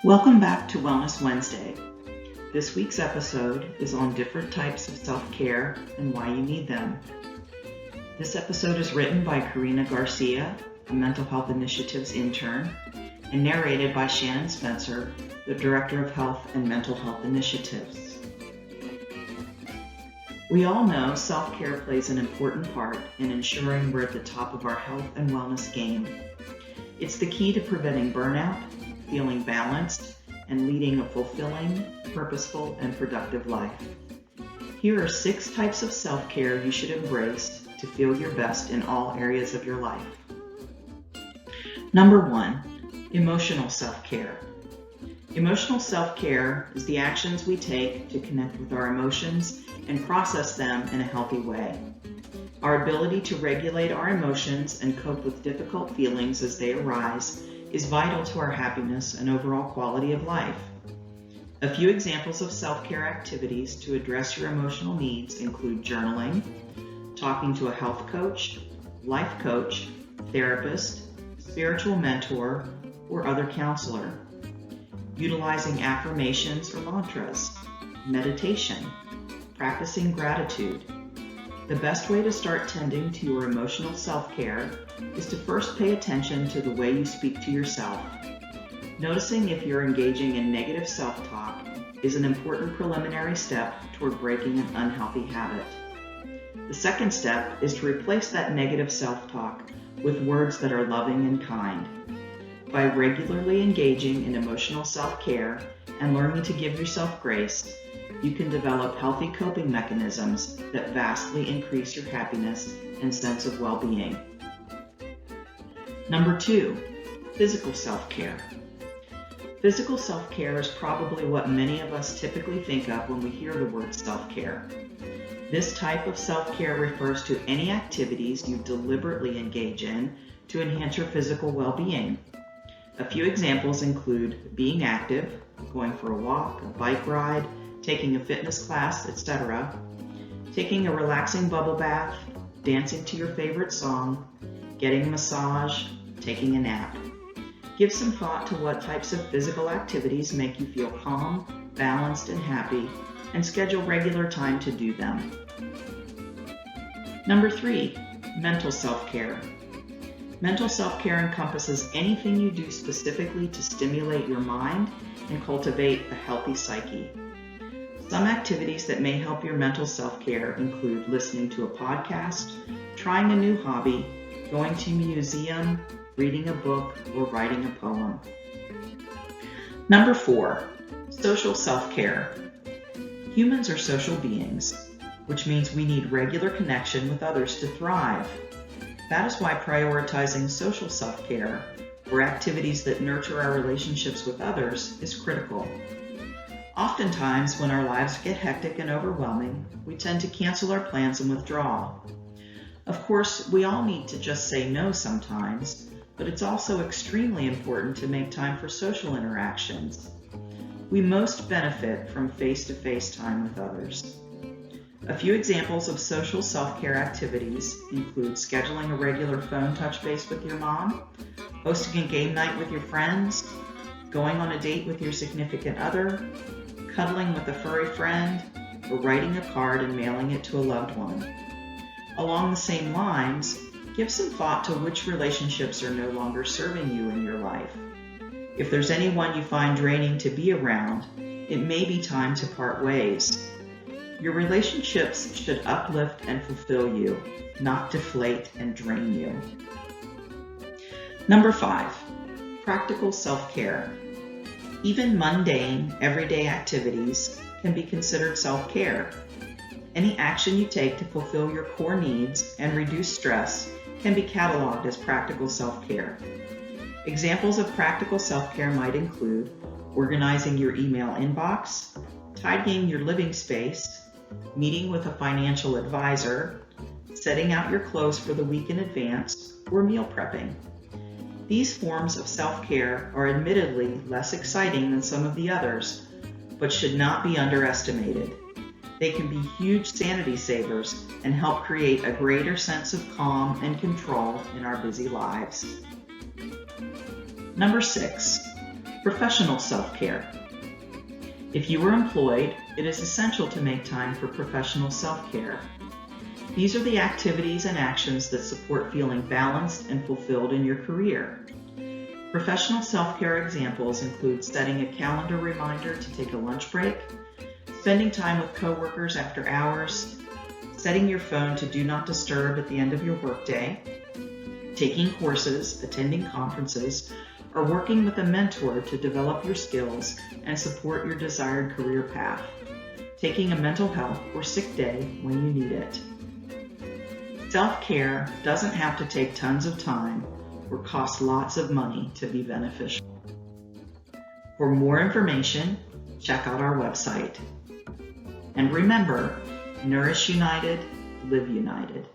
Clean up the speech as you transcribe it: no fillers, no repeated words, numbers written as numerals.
Welcome back to Wellness Wednesday. This week's episode is on different types of self-care and why you need them. This episode is written by Karina Garcia, a Mental Health Initiatives intern, and narrated by Shannon Spencer, the Director of Health and Mental Health Initiatives. We all know self-care plays an important part in ensuring we're at the top of our health and wellness game. It's the key to preventing burnout, feeling balanced, and leading a fulfilling, purposeful, and productive life. Here are 6 types of self-care you should embrace to feel your best in all areas of your life. Number 1, emotional self-care. Emotional self-care is the actions we take to connect with our emotions and process them in a healthy way. Our ability to regulate our emotions and cope with difficult feelings as they arise is vital to our happiness and overall quality of life. A few examples of self-care activities to address your emotional needs include journaling, talking to a health coach, life coach, therapist, spiritual mentor, or other counselor, utilizing affirmations or mantras, meditation, practicing gratitude. The best way to start tending to your emotional self-care is to first pay attention to the way you speak to yourself. Noticing if you're engaging in negative self-talk is an important preliminary step toward breaking an unhealthy habit. The second step is to replace that negative self-talk with words that are loving and kind. By regularly engaging in emotional self-care and learning to give yourself grace, you can develop healthy coping mechanisms that vastly increase your happiness and sense of well-being. Number 2, physical self-care. Physical self-care is probably what many of us typically think of when we hear the word self-care. This type of self-care refers to any activities you deliberately engage in to enhance your physical well-being. A few examples include being active, going for a walk, a bike ride, taking a fitness class, etc., taking a relaxing bubble bath, dancing to your favorite song, getting a massage, taking a nap. Give some thought to what types of physical activities make you feel calm, balanced, and happy, and schedule regular time to do them. Number 3, mental self-care. Mental self-care encompasses anything you do specifically to stimulate your mind and cultivate a healthy psyche. Some activities that may help your mental self-care include listening to a podcast, trying a new hobby, going to a museum, reading a book, or writing a poem. Number 4, social self-care. Humans are social beings, which means we need regular connection with others to thrive. That is why prioritizing social self-care, or activities that nurture our relationships with others, is critical. Oftentimes, when our lives get hectic and overwhelming, we tend to cancel our plans and withdraw. Of course, we all need to just say no sometimes, but it's also extremely important to make time for social interactions. We most benefit from face-to-face time with others. A few examples of social self-care activities include scheduling a regular phone touch base with your mom, hosting a game night with your friends, going on a date with your significant other, cuddling with a furry friend, or writing a card and mailing it to a loved one. Along the same lines, give some thought to which relationships are no longer serving you in your life. If there's anyone you find draining to be around, it may be time to part ways. Your relationships should uplift and fulfill you, not deflate and drain you. Number 5, practical self-care. Even mundane, everyday activities can be considered self-care. Any action you take to fulfill your core needs and reduce stress can be cataloged as practical self-care. Examples of practical self-care might include organizing your email inbox, tidying your living space, meeting with a financial advisor, setting out your clothes for the week in advance, or meal prepping. These forms of self-care are admittedly less exciting than some of the others, but should not be underestimated. They can be huge sanity savers and help create a greater sense of calm and control in our busy lives. Number 6, Professional self-care. If you are employed, it is essential to make time for professional self-care. These are the activities and actions that support feeling balanced and fulfilled in your career. Professional self-care examples include setting a calendar reminder to take a lunch break, spending time with coworkers after hours, setting your phone to do not disturb at the end of your workday, taking courses, attending conferences, or working with a mentor to develop your skills and support your desired career path, taking a mental health or sick day when you need it. Self-care doesn't have to take tons of time or cost lots of money to be beneficial. For more information, check out our website. And remember, Nourish United, Live United.